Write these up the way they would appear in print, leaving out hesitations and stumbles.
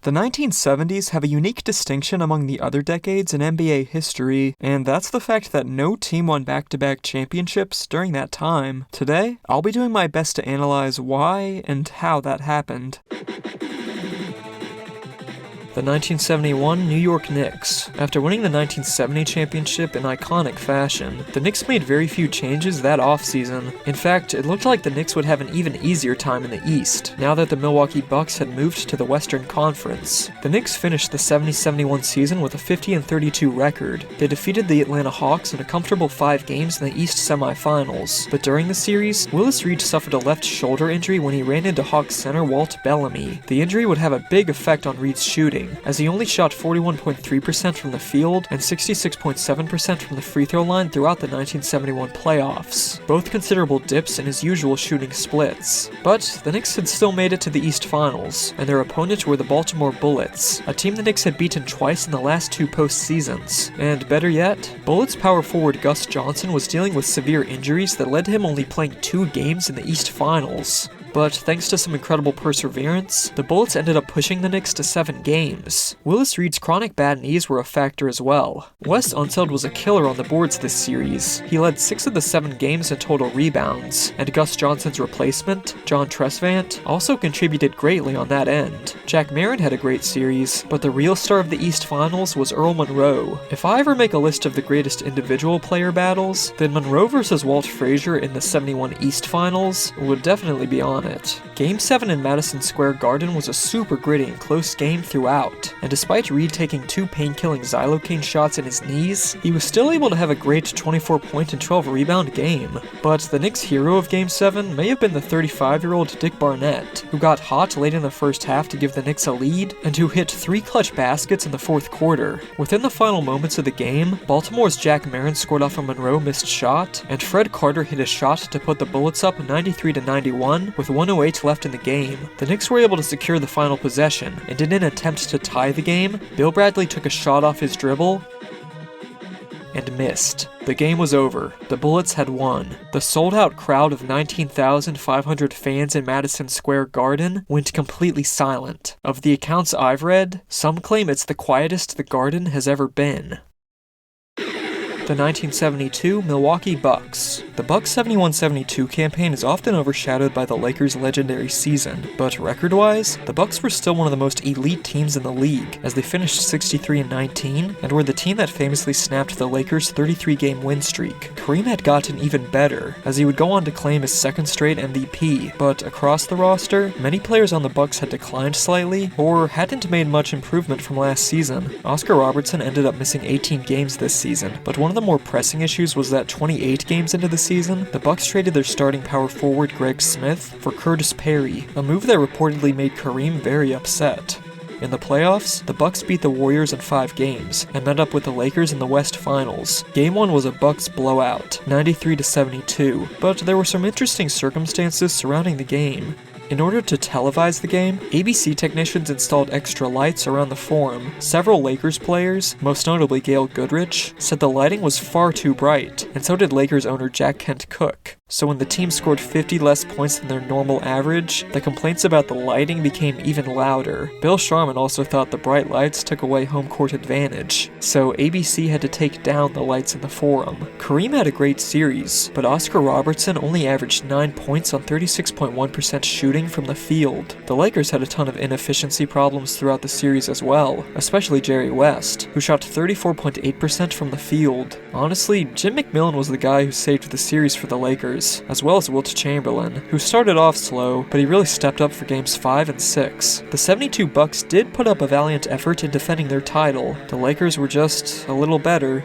The 1970s have a unique distinction among the other decades in NBA history, and that's the fact that no team won back-to-back championships during that time. Today, I'll be doing my best to analyze why and how that happened. The 1971 New York Knicks. After winning the 1970 championship in iconic fashion, the Knicks made very few changes that offseason. In fact, it looked like the Knicks would have an even easier time in the East, now that the Milwaukee Bucks had moved to the Western Conference. The Knicks finished the 70-71 season with a 50-32 record. They defeated the Atlanta Hawks in a comfortable 5 games in the East semifinals, but during the series, Willis Reed suffered a left shoulder injury when he ran into Hawks center Walt Bellamy. The injury would have a big effect on Reed's shooting, as he only shot 41.3% from the field and 66.7% from the free throw line throughout the 1971 playoffs, both considerable dips in his usual shooting splits. But the Knicks had still made it to the East Finals, and their opponents were the Baltimore Bullets, a team the Knicks had beaten twice in the last 2 postseasons. And better yet, Bullets power forward Gus Johnson was dealing with severe injuries that led to him only playing 2 games in the East Finals. But thanks to some incredible perseverance, the Bullets ended up pushing the Knicks to 7 games. Willis Reed's chronic bad knees were a factor as well. Wes Unseld was a killer on the boards this series. He led 6 of the 7 games in total rebounds, and Gus Johnson's replacement, John Tresvant, also contributed greatly on that end. Jack Marin had a great series, but the real star of the East Finals was Earl Monroe. If I ever make a list of the greatest individual player battles, then Monroe versus Walt Frazier in the 71 East Finals would definitely be on it. Game 7 in Madison Square Garden was a super gritty and close game throughout, and despite Reed taking 2 pain-killing xylocaine shots in his knees, he was still able to have a great 24-point and 12-rebound game. But the Knicks' hero of Game 7 may have been the 35-year-old Dick Barnett, who got hot late in the first half to give the Knicks a lead, and who hit 3 clutch baskets in the 4th quarter. Within the final moments of the game, Baltimore's Jack Marin scored off a Monroe missed shot, and Fred Carter hit a shot to put the Bullets up 93-91 with 1:08 left in the game. The Knicks were able to secure the final possession, and in an attempt to tie the game, Bill Bradley took a shot off his dribble and missed. The game was over. The Bullets had won. The sold-out crowd of 19,500 fans in Madison Square Garden went completely silent. Of the accounts I've read, some claim it's the quietest the Garden has ever been. The 1972 Milwaukee Bucks. The Bucks' 71-72 campaign is often overshadowed by the Lakers' legendary season, but record-wise, the Bucks were still one of the most elite teams in the league, as they finished 63-19, and were the team that famously snapped the Lakers' 33-game win streak. Kareem had gotten even better, as he would go on to claim his 2nd straight MVP, but across the roster, many players on the Bucks had declined slightly, or hadn't made much improvement from last season. Oscar Robertson ended up missing 18 games this season, but one of the more pressing issues was that 28 games into the season, the Bucks traded their starting power forward Greg Smith for Curtis Perry, a move that reportedly made Kareem very upset. In the playoffs, the Bucks beat the Warriors in 5 games, and met up with the Lakers in the West Finals. Game 1 was a Bucks blowout, 93-72, but there were some interesting circumstances surrounding the game. In order to televise the game, ABC technicians installed extra lights around the Forum. Several Lakers players, most notably Gail Goodrich, said the lighting was far too bright, and so did Lakers owner Jack Kent Cooke. So when the team scored 50 less points than their normal average, the complaints about the lighting became even louder. Bill Sharman also thought the bright lights took away home court advantage, so ABC had to take down the lights in the Forum. Kareem had a great series, but Oscar Robertson only averaged 9 points on 36.1% shooting from the field. The Lakers had a ton of inefficiency problems throughout the series as well, especially Jerry West, who shot 34.8% from the field. Honestly, Jim McMillan was the guy who saved the series for the Lakers, as well as Wilt Chamberlain, who started off slow, but he really stepped up for games 5 and 6. The 72 Bucks did put up a valiant effort in defending their title. The Lakers were just a little better.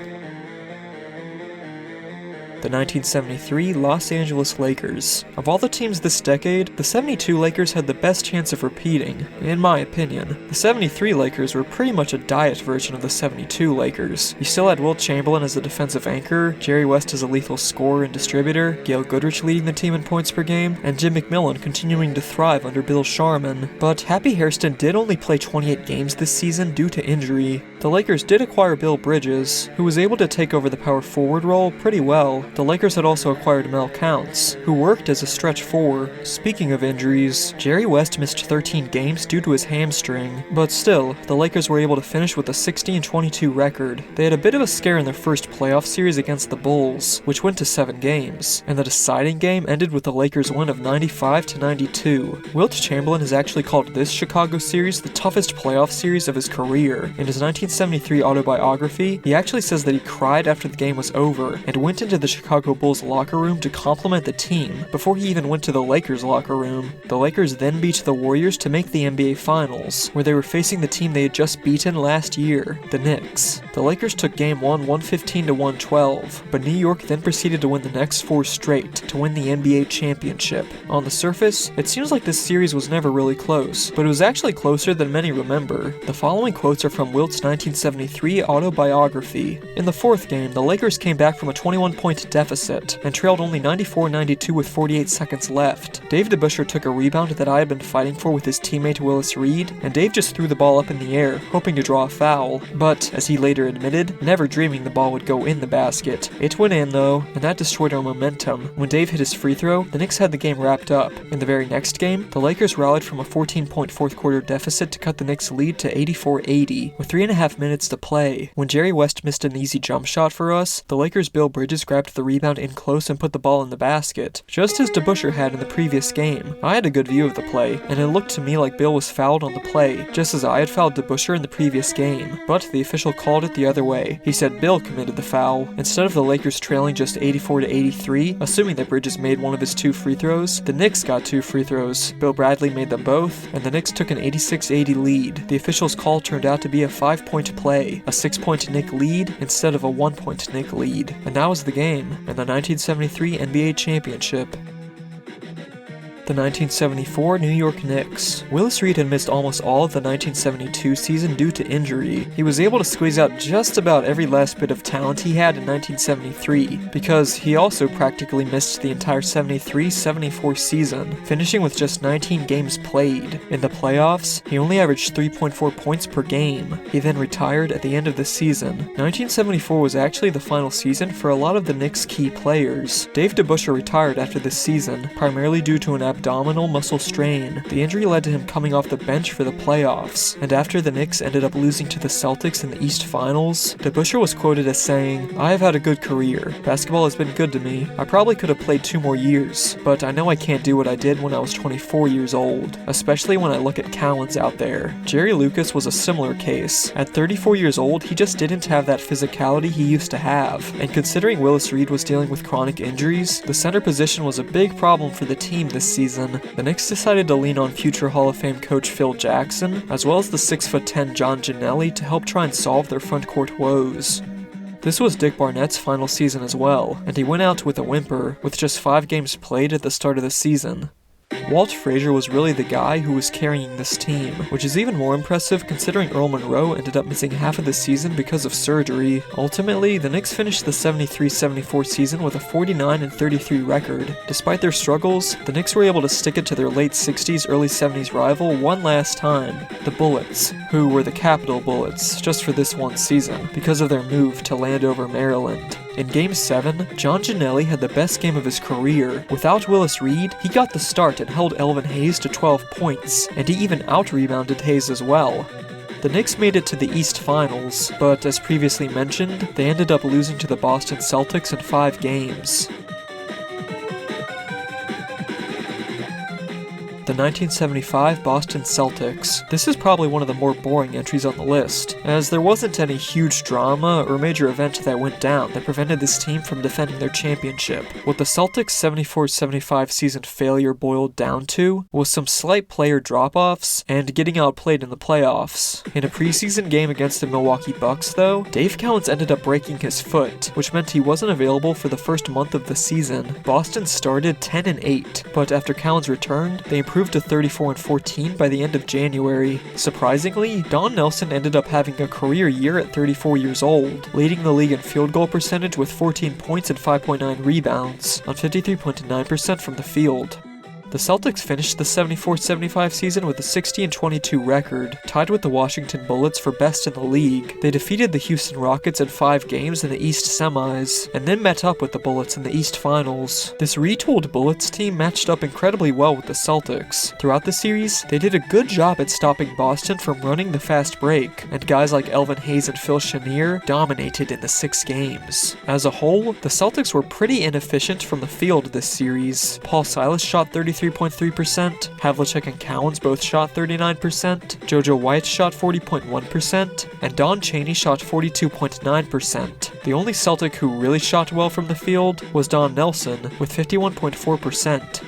The 1973 Los Angeles Lakers. Of all the teams this decade, the 72 Lakers had the best chance of repeating, in my opinion. The 73 Lakers were pretty much a diet version of the 72 Lakers. You still had Wilt Chamberlain as a defensive anchor, Jerry West as a lethal scorer and distributor, Gail Goodrich leading the team in points per game, and Jim McMillan continuing to thrive under Bill Sharman. But Happy Hairston did only play 28 games this season due to injury. The Lakers did acquire Bill Bridges, who was able to take over the power forward role pretty well. The Lakers had also acquired Mel Counts, who worked as a stretch four. Speaking of injuries, Jerry West missed 13 games due to his hamstring, but still, the Lakers were able to finish with a 16-22 record. They had a bit of a scare in their first playoff series against the Bulls, which went to 7 games, and the deciding game ended with the Lakers' win of 95-92. Wilt Chamberlain has actually called this Chicago series the toughest playoff series of his career. In his 1973 autobiography, he actually says that he cried after the game was over and went into the Chicago Bulls locker room to compliment the team before he even went to the Lakers locker room. The Lakers then beat the Warriors to make the NBA Finals, where they were facing the team they had just beaten last year, the Knicks. The Lakers took Game 1 115-112, but New York then proceeded to win the next 4 straight to win the NBA championship. On the surface, it seems like this series was never really close, but it was actually closer than many remember. The following quotes are from Wilt's 1973 autobiography. In the 4th game, the Lakers came back from a 21-point deficit and trailed only 94-92 with 48 seconds left. Dave DeBusschere took a rebound that I had been fighting for with his teammate Willis Reed, and Dave just threw the ball up in the air, hoping to draw a foul, but, as he later admitted, never dreaming the ball would go in the basket. It went in though, and that destroyed our momentum. When Dave hit his free throw, the Knicks had the game wrapped up. In the very next game, the Lakers rallied from a 14-point fourth quarter deficit to cut the Knicks' lead to 84-80, with 3.5 minutes to play. When Jerry West missed an easy jump shot for us, the Lakers' Bill Bridges grabbed the rebound in close and put the ball in the basket, just as DeBusschere had in the previous game. I had a good view of the play, and it looked to me like Bill was fouled on the play, just as I had fouled DeBusschere in the previous game, but the official called it the other way. He said Bill committed the foul. Instead of the Lakers trailing just 84-83, assuming that Bridges made one of his 2 free throws, the Knicks got 2 free throws. Bill Bradley made them both, and the Knicks took an 86-80 lead. The official's call turned out to be a 5-point play, a 6-point Knick lead instead of a 1-point Knick lead. And that was the game, and the 1973 NBA championship. The 1974 New York Knicks. Willis Reed had missed almost all of the 1972 season due to injury. He was able to squeeze out just about every last bit of talent he had in 1973, because he also practically missed the entire 73-74 season, finishing with just 19 games played. In the playoffs, he only averaged 3.4 points per game. He then retired at the end of the season. 1974 was actually the final season for a lot of the Knicks' key players. Dave DeBusschere retired after this season, primarily due to an abdominal muscle strain. The injury led to him coming off the bench for the playoffs, and after the Knicks ended up losing to the Celtics in the East Finals, DeBusschere was quoted as saying, "I have had a good career. Basketball has been good to me. I probably could have played 2 more years, but I know I can't do what I did when I was 24 years old, especially when I look at Cowens out there." Jerry Lucas was a similar case. At 34 years old, he just didn't have that physicality he used to have, and considering Willis Reed was dealing with chronic injuries, the center position was a big problem for the team this season. The Knicks decided to lean on future Hall of Fame coach Phil Jackson, as well as the 6'10" John Giannelli to help try and solve their front court woes. This was Dick Barnett's final season as well, and he went out with a whimper, with just 5 games played at the start of the season. Walt Frazier was really the guy who was carrying this team, which is even more impressive considering Earl Monroe ended up missing half of the season because of surgery. Ultimately, the Knicks finished the 73-74 season with a 49-33 record. Despite their struggles, the Knicks were able to stick it to their late 60s, early 70s rival one last time, the Bullets, who were the Capitol Bullets, just for this one season, because of their move to Landover, Maryland. In Game 7, John Giannelli had the best game of his career. Without Willis Reed, he got the start and held Elvin Hayes to 12 points, and he even out-rebounded Hayes as well. The Knicks made it to the East Finals, but as previously mentioned, they ended up losing to the Boston Celtics in 5 games. The 1975 Boston Celtics. This is probably one of the more boring entries on the list, as there wasn't any huge drama or major event that went down that prevented this team from defending their championship. What the Celtics' 74-75 season failure boiled down to was some slight player drop-offs and getting outplayed in the playoffs. In a preseason game against the Milwaukee Bucks, though, Dave Cowens ended up breaking his foot, which meant he wasn't available for the first month of the season. Boston started 10-8, but after Cowens returned, they improved to 34-14 by the end of January. Surprisingly, Don Nelson ended up having a career year at 34 years old, leading the league in field goal percentage with 14 points and 5.9 rebounds, on 53.9% from the field. The Celtics finished the 74-75 season with a 60-22 record, tied with the Washington Bullets for best in the league. They defeated the Houston Rockets in 5 games in the East semis, and then met up with the Bullets in the East finals. This retooled Bullets team matched up incredibly well with the Celtics. Throughout the series, they did a good job at stopping Boston from running the fast break, and guys like Elvin Hayes and Phil Chenier dominated in the 6 games. As a whole, the Celtics were pretty inefficient from the field this series. Paul Silas shot 33.3%, Havlicek and Cowens both shot 39%, JoJo White shot 40.1%, and Don Chaney shot 42.9%. The only Celtic who really shot well from the field was Don Nelson with 51.4%.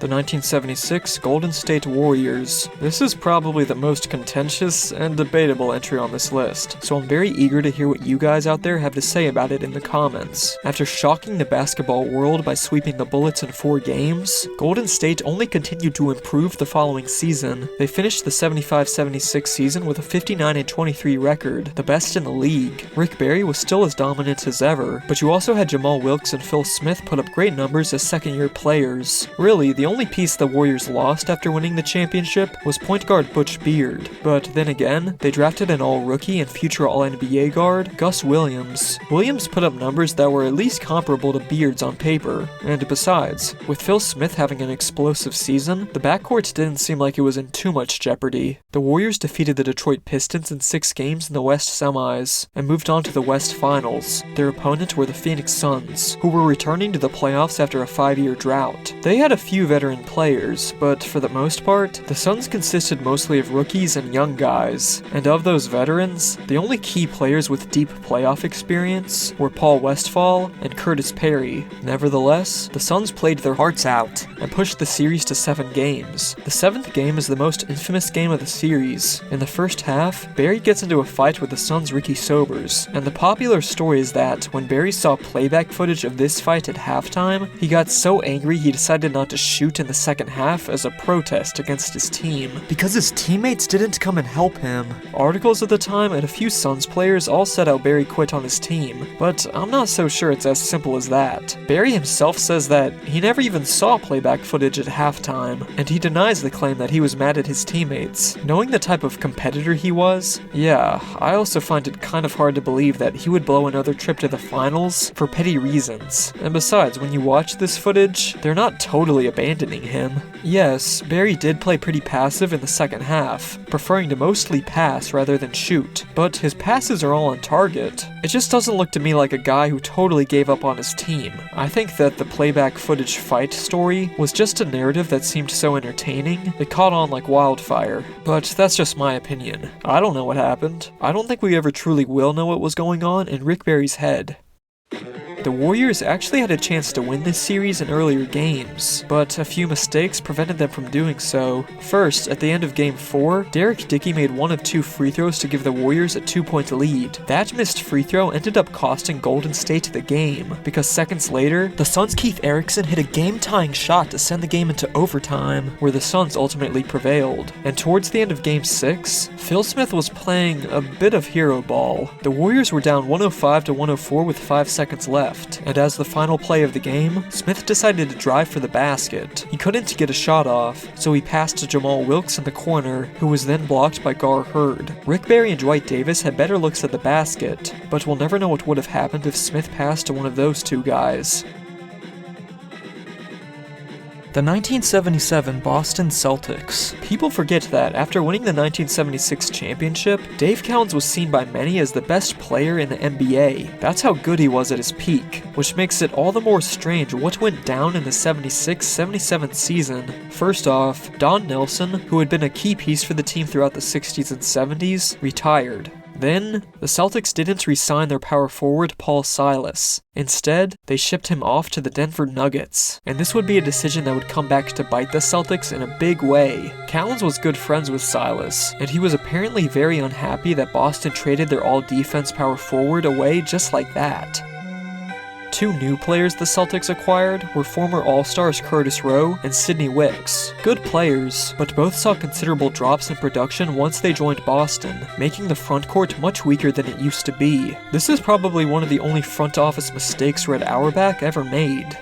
The 1976 Golden State Warriors. This is probably the most contentious and debatable entry on this list, so I'm very eager to hear what you guys out there have to say about it in the comments. After shocking the basketball world by sweeping the Bullets in 4 games, Golden State only continued to improve the following season. They finished the 75-76 season with a 59-23 record, the best in the league. Rick Barry was still as dominant as ever, but you also had Jamal Wilkes and Phil Smith put up great numbers as second-year players. Really, the only piece the Warriors lost after winning the championship was point guard Butch Beard, but then again, they drafted an all-rookie and future all-NBA guard, Gus Williams. Williams put up numbers that were at least comparable to Beard's on paper, and besides, with Phil Smith having an explosive season, the backcourt didn't seem like it was in too much jeopardy. The Warriors defeated the Detroit Pistons in 6 games in the West semis, and moved on to the West finals. Their opponent were the Phoenix Suns, who were returning to the playoffs after a 5-year drought. They had a few veteran players, but for the most part, the Suns consisted mostly of rookies and young guys, and of those veterans, the only key players with deep playoff experience were Paul Westphal and Curtis Perry. Nevertheless, the Suns played their hearts out and pushed the series to 7 games. The 7th game is the most infamous game of the series. In the first half, Barry gets into a fight with the Suns' Ricky Sobers, and the popular story is that when Barry saw playback footage of this fight at halftime, he got so angry he decided not to shoot in the second half as a protest against his team, because his teammates didn't come and help him. Articles at the time and a few Suns players all said how Barry quit on his team, but I'm not so sure it's as simple as that. Barry himself says that he never even saw playback footage at halftime, and he denies the claim that he was mad at his teammates. Knowing the type of competitor he was, yeah, I also find it kind of hard to believe that he would blow another trip to the finals for petty reasons. And besides, when you watch this footage, they're not totally abandoning him. Yes, Barry did play pretty passive in the second half, preferring to mostly pass rather than shoot, but his passes are all on target. It just doesn't look to me like a guy who totally gave up on his team. I think that the playback footage fight story was just a narrative that seemed so entertaining, it caught on like wildfire. But that's just my opinion. I don't know what happened. I don't think we ever truly will know what was going on in Rick Barry's head. The Warriors actually had a chance to win this series in earlier games, but a few mistakes prevented them from doing so. First, at the end of Game 4, Derek Dickey made one of 2 free throws to give the Warriors a 2-point lead. That missed free throw ended up costing Golden State the game, because seconds later, the Suns' Keith Erickson hit a game-tying shot to send the game into overtime, where the Suns ultimately prevailed. And towards the end of Game 6, Phil Smith was playing a bit of hero ball. The Warriors were down 105-104 with 5 seconds left. And as the final play of the game, Smith decided to drive for the basket. He couldn't get a shot off, so he passed to Jamal Wilkes in the corner, who was then blocked by Gar Hurd. Rick Barry and Dwight Davis had better looks at the basket, but we'll never know what would have happened if Smith passed to one of those 2 guys. The 1977 Boston Celtics. People forget that after winning the 1976 championship, Dave Cowens was seen by many as the best player in the NBA. That's how good he was at his peak, which makes it all the more strange what went down in the 76-77 season. First off, Don Nelson, who had been a key piece for the team throughout the 60s and 70s, retired. Then, the Celtics didn't re-sign their power forward Paul Silas. Instead, they shipped him off to the Denver Nuggets, and this would be a decision that would come back to bite the Celtics in a big way. Cowens was good friends with Silas, and he was apparently very unhappy that Boston traded their all-defense power forward away just like that. 2 new players the Celtics acquired were former All-Stars Curtis Rowe and Sidney Wicks. Good players, but both saw considerable drops in production once they joined Boston, making the front court much weaker than it used to be. This is probably one of the only front office mistakes Red Auerbach ever made.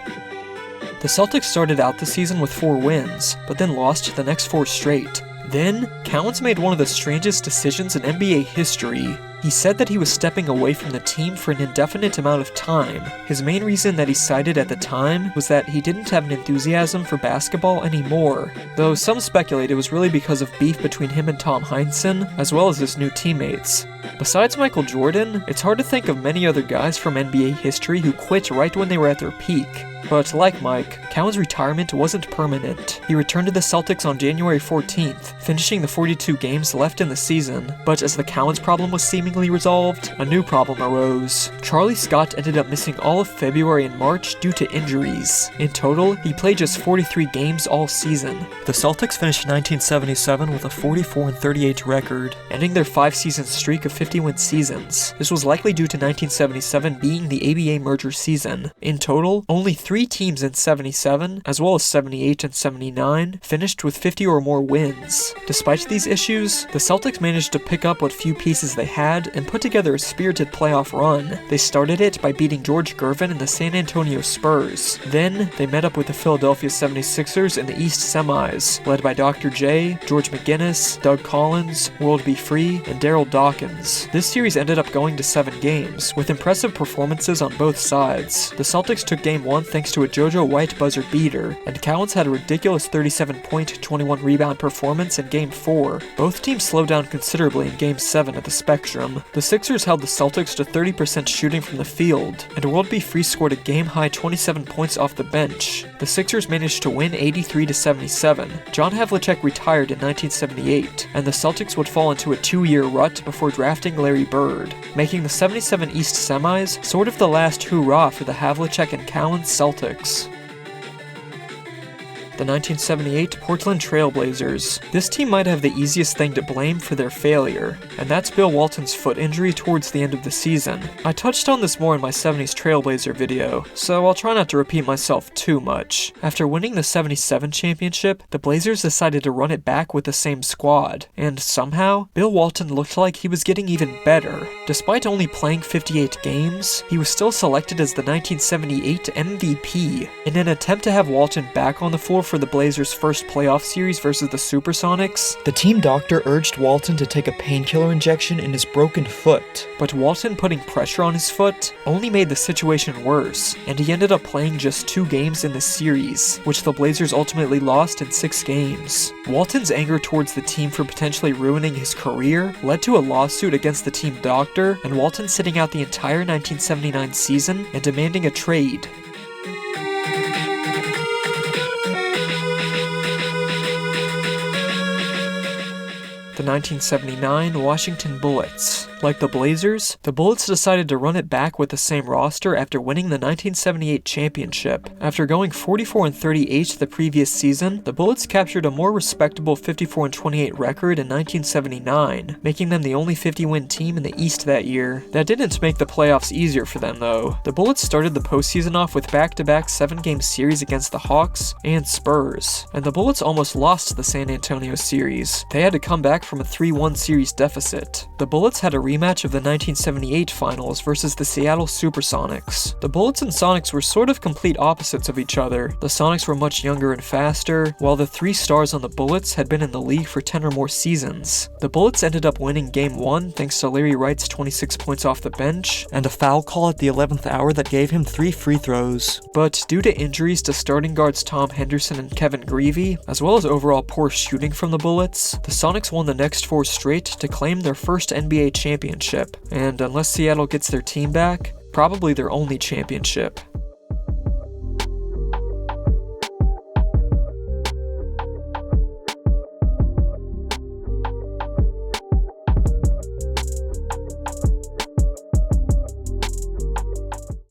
The Celtics started out the season with 4 wins, but then lost the next 4 straight. Then, Cowens made one of the strangest decisions in NBA history. He said that he was stepping away from the team for an indefinite amount of time. His main reason that he cited at the time was that he didn't have an enthusiasm for basketball anymore, though some speculate it was really because of beef between him and Tom Heinsohn, as well as his new teammates. Besides Michael Jordan, it's hard to think of many other guys from NBA history who quit right when they were at their peak. But like Mike, Cowens' retirement wasn't permanent. He returned to the Celtics on January 14th, finishing the 42 games left in the season. But as the Cowens problem was seemingly resolved, a new problem arose. Charlie Scott ended up missing all of February and March due to injuries. In total, he played just 43 games all season. The Celtics finished 1977 with a 44-38 record, ending their 5-season streak of 50-win seasons. This was likely due to 1977 being the ABA merger season. In total, only 3 teams in 77, as well as 78 and 79, finished with 50 or more wins. Despite these issues, the Celtics managed to pick up what few pieces they had and put together a spirited playoff run. They started it by beating George Gervin and the San Antonio Spurs. Then, they met up with the Philadelphia 76ers in the East semis, led by Dr. J, George McGinnis, Doug Collins, World B. Free, and Daryl Dawkins. This series ended up going to 7 games, with impressive performances on both sides. The Celtics took Game 1 thanks to a JoJo White buzzer beater, and Cowens had a ridiculous 37-point, 21-rebound performance in Game 4. Both teams slowed down considerably in Game 7 at the Spectrum. The Sixers held the Celtics to 30% shooting from the field, and World B. Free scored a game-high 27 points off the bench. The Sixers managed to win 83-77. John Havlicek retired in 1978, and the Celtics would fall into a 2-year rut before drafting Larry Bird, making the 77 East semis sort of the last hoorah for the Havlicek and Cowens Celtics. The 1978 Portland Trail Blazers. This team might have the easiest thing to blame for their failure, and that's Bill Walton's foot injury towards the end of the season. I touched on this more in my 70s Trailblazer video, so I'll try not to repeat myself too much. After winning the 77 championship, the Blazers decided to run it back with the same squad, and somehow, Bill Walton looked like he was getting even better. Despite only playing 58 games, he was still selected as the 1978 MVP. In an attempt to have Walton back on the floor for the Blazers' first playoff series versus the Supersonics, the team doctor urged Walton to take a painkiller injection in his broken foot. But Walton putting pressure on his foot only made the situation worse, and he ended up playing just 2 games in the series, which the Blazers ultimately lost in 6 games. Walton's anger towards the team for potentially ruining his career led to a lawsuit against the team doctor, and Walton sitting out the entire 1979 season and demanding a trade. The 1979 Washington Bullets. Like the Blazers, the Bullets decided to run it back with the same roster after winning the 1978 championship. After going 44-38 the previous season, the Bullets captured a more respectable 54-28 record in 1979, making them the only 50-win team in the East that year. That didn't make the playoffs easier for them though. The Bullets started the postseason off with back-to-back 7-game series against the Hawks and Spurs, and the Bullets almost lost the San Antonio series. They had to come back from a 3-1 series deficit. The Bullets had a rematch of the 1978 finals versus the Seattle Supersonics. The Bullets and Sonics were sort of complete opposites of each other. The Sonics were much younger and faster, while the 3 stars on the Bullets had been in the league for 10 or more seasons. The Bullets ended up winning Game 1 thanks to Larry Wright's 26 points off the bench, and a foul call at the 11th hour that gave him 3 free throws. But due to injuries to starting guards Tom Henderson and Kevin Greavy, as well as overall poor shooting from the Bullets, the Sonics won the next 4 straight to claim their first NBA championship, and unless Seattle gets their team back, probably their only championship.